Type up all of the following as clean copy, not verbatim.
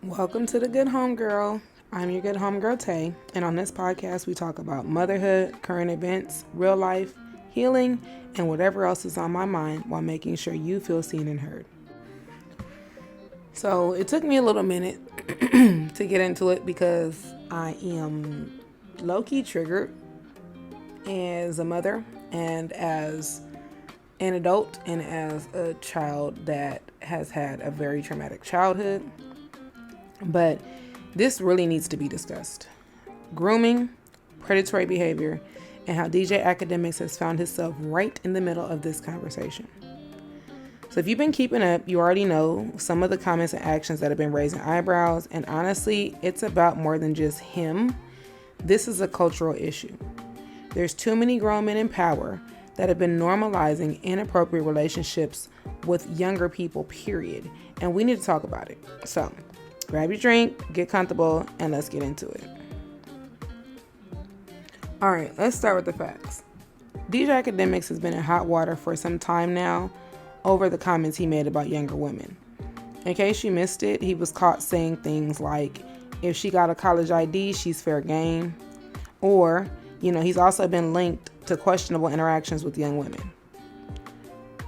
Welcome to the Good Homegirl. I'm your Good Homegirl Tay, and on this podcast we talk about motherhood, current events, real life, healing, and whatever else is on my mind while making sure you feel seen and heard. So it took me a little minute to get into it because I am low-key triggered as a mother and as an adult and as a child that has had a very traumatic childhood. But this really needs to be discussed. Grooming, predatory behavior, and how DJ Akademiks has found himself right in the middle of this conversation. So if you've been keeping up, you already know some of the comments and actions that have been raising eyebrows. And honestly, it's about more than just him. This is a cultural issue. There's too many grown men in power that have been normalizing inappropriate relationships with younger people, period. And we need to talk about it. So grab your drink, get comfortable, and let's get into it. All right, let's start with the facts. DJ Akademiks has been in hot water for some time now over the comments he made about younger women. In case you missed it, he was caught saying things like, if she got a college ID, she's fair game. Or, he's also been linked to questionable interactions with young women.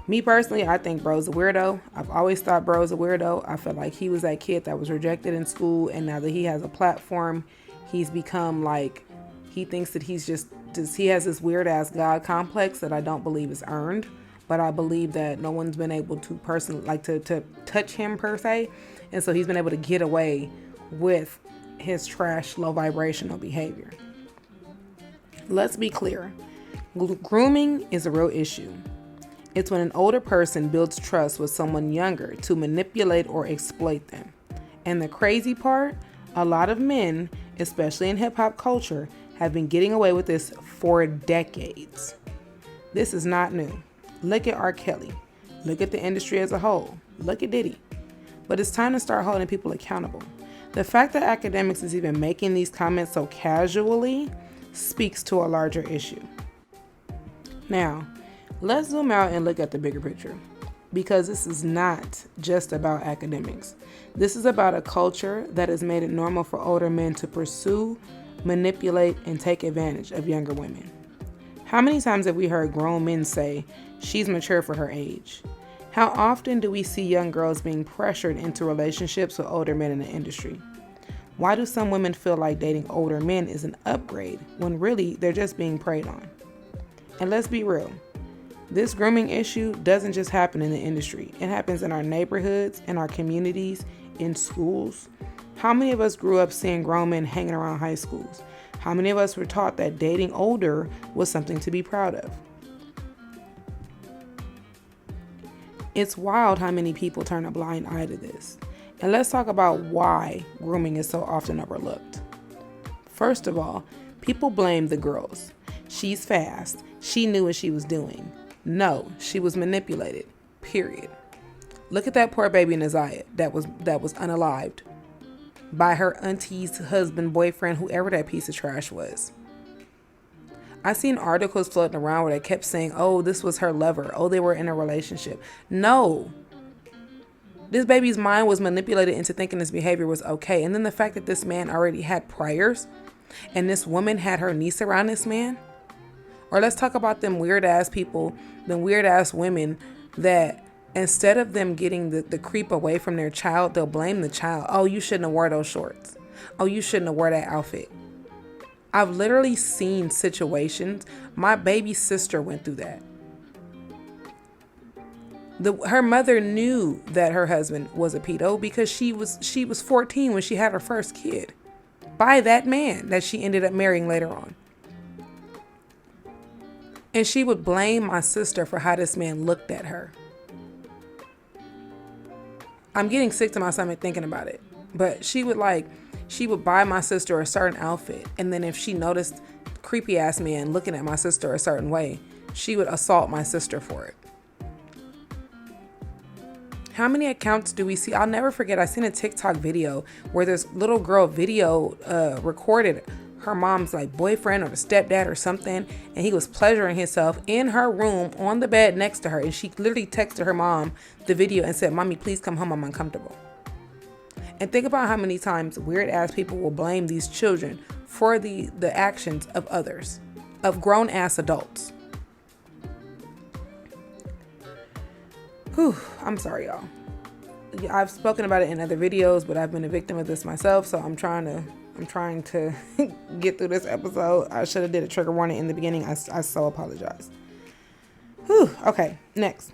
Me personally, I think bro's a weirdo. I've always thought bro's a weirdo. I feel like he was that kid that was rejected in school, and now that he has a platform, he's become like, he thinks that he has this weird ass God complex that I don't believe is earned, but I believe that no one's been able to personally, to touch him per se, and so he's been able to get away with his trash, low vibrational behavior. Let's be clear. Grooming is a real issue. It's when an older person builds trust with someone younger to manipulate or exploit them. And the crazy part, a lot of men, especially in hip-hop culture, have been getting away with this for decades. This is not new. Look at R. Kelly. Look at the industry as a whole. Look at Diddy. But it's time to start holding people accountable. The fact that Akademiks is even making these comments so casually speaks to a larger issue. Now, let's zoom out and look at the bigger picture, because this is not just about Akademiks. This is about a culture that has made it normal for older men to pursue, manipulate, and take advantage of younger women. How many times have we heard grown men say, she's mature for her age? How often do we see young girls being pressured into relationships with older men in the industry? Why do some women feel like dating older men is an upgrade when really they're just being preyed on? And let's be real. This grooming issue doesn't just happen in the industry. It happens in our neighborhoods, in our communities, in schools. How many of us grew up seeing grown men hanging around high schools? How many of us were taught that dating older was something to be proud of? It's wild how many people turn a blind eye to this. And let's talk about why grooming is so often overlooked. First of all, people blame the girls. She's fast. She knew what she was doing. No, she was manipulated. Period. Look at that poor baby Naziah that was unalived by her auntie's husband, boyfriend, whoever that piece of trash was. I seen articles floating around where they kept saying, oh, this was her lover. Oh, they were in a relationship. No. This baby's mind was manipulated into thinking this behavior was okay. And then the fact that this man already had priors and this woman had her niece around this man. Or let's talk about them weird ass people, them weird ass women that instead of them getting the creep away from their child, they'll blame the child. Oh, you shouldn't have wore those shorts. Oh, you shouldn't have wore that outfit. I've literally seen situations. My baby sister went through that. Her mother knew that her husband was a pedo because she was 14 when she had her first kid by that man that she ended up marrying later on. And she would blame my sister for how this man looked at her. I'm getting sick to my stomach thinking about it. But she would buy my sister a certain outfit. And then if she noticed creepy ass man looking at my sister a certain way, she would assault my sister for it. How many accounts do we see? I'll never forget. I seen a TikTok video where this little girl recorded her mom's boyfriend or the stepdad or something, and he was pleasuring himself in her room on the bed next to her, and she literally texted her mom the video and said, "Mommy, please come home, I'm uncomfortable." And think about how many times weird ass people will blame these children for the actions of others, of grown ass adults. Whew, I'm sorry, y'all. I've spoken about it in other videos, but I've been a victim of this myself, so I'm trying to get through this episode. I should have did a trigger warning in the beginning. I so apologize. Whew, okay, next.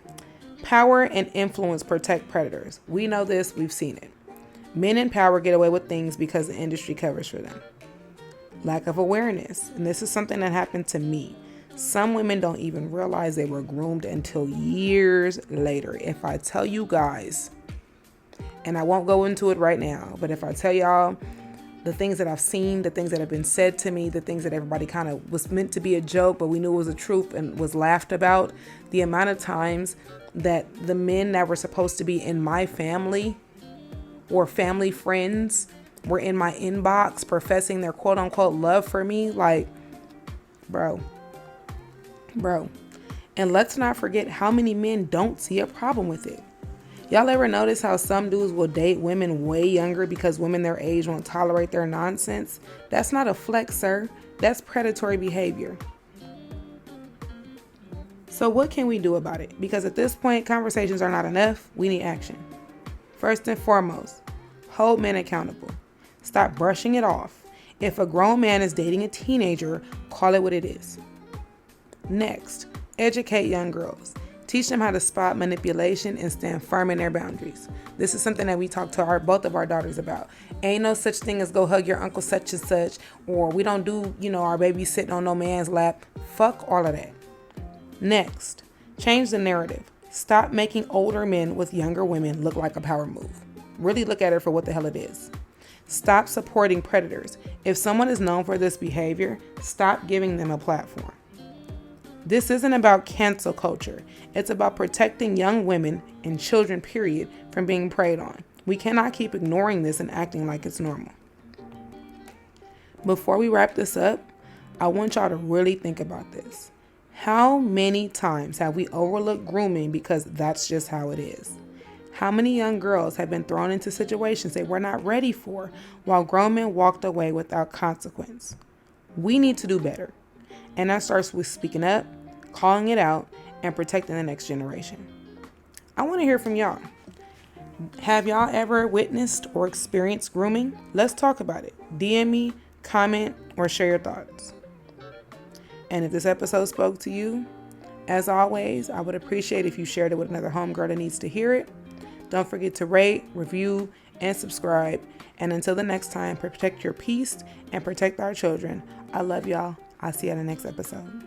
Power and influence protect predators. We know this, we've seen it. Men in power get away with things because the industry covers for them. Lack of awareness, and this is something that happened to me. Some women don't even realize they were groomed until years later. If I tell you guys, and I won't go into it right now, but if I tell y'all the things that I've seen, the things that have been said to me, the things that everybody kind of was meant to be a joke, but we knew it was a truth and was laughed about, the amount of times that the men that were supposed to be in my family or family friends were in my inbox professing their quote unquote love for me, like, bro. And let's not forget how many men don't see a problem with it. Y'all ever notice how some dudes will date women way younger because women their age won't tolerate their nonsense? That's not a flex, sir. That's predatory behavior. So what can we do about it? Because at this point, conversations are not enough. We need action. First and foremost, hold men accountable. Stop brushing it off. If a grown man is dating a teenager, call it what it is. Next, educate young girls. Teach them how to spot manipulation and stand firm in their boundaries. This is something that we talk to both of our daughters about. Ain't no such thing as go hug your uncle such and such, or we don't do, our baby sitting on no man's lap. Fuck all of that. Next, change the narrative. Stop making older men with younger women look like a power move. Really look at it for what the hell it is. Stop supporting predators. If someone is known for this behavior, stop giving them a platform. This isn't about cancel culture. It's about protecting young women and children, period, from being preyed on. We cannot keep ignoring this and acting like it's normal. Before we wrap this up, I want y'all to really think about this. How many times have we overlooked grooming because that's just how it is? How many young girls have been thrown into situations they were not ready for while grown men walked away without consequence? We need to do better. And that starts with speaking up, calling it out, and protecting the next generation. I want to hear from y'all. Have y'all ever witnessed or experienced grooming? Let's talk about it. DM me, comment, or share your thoughts. And if this episode spoke to you, as always, I would appreciate if you shared it with another homegirl that needs to hear it. Don't forget to rate, review, and subscribe. And until the next time, protect your peace and protect our children. I love y'all. I'll see you on the next episode.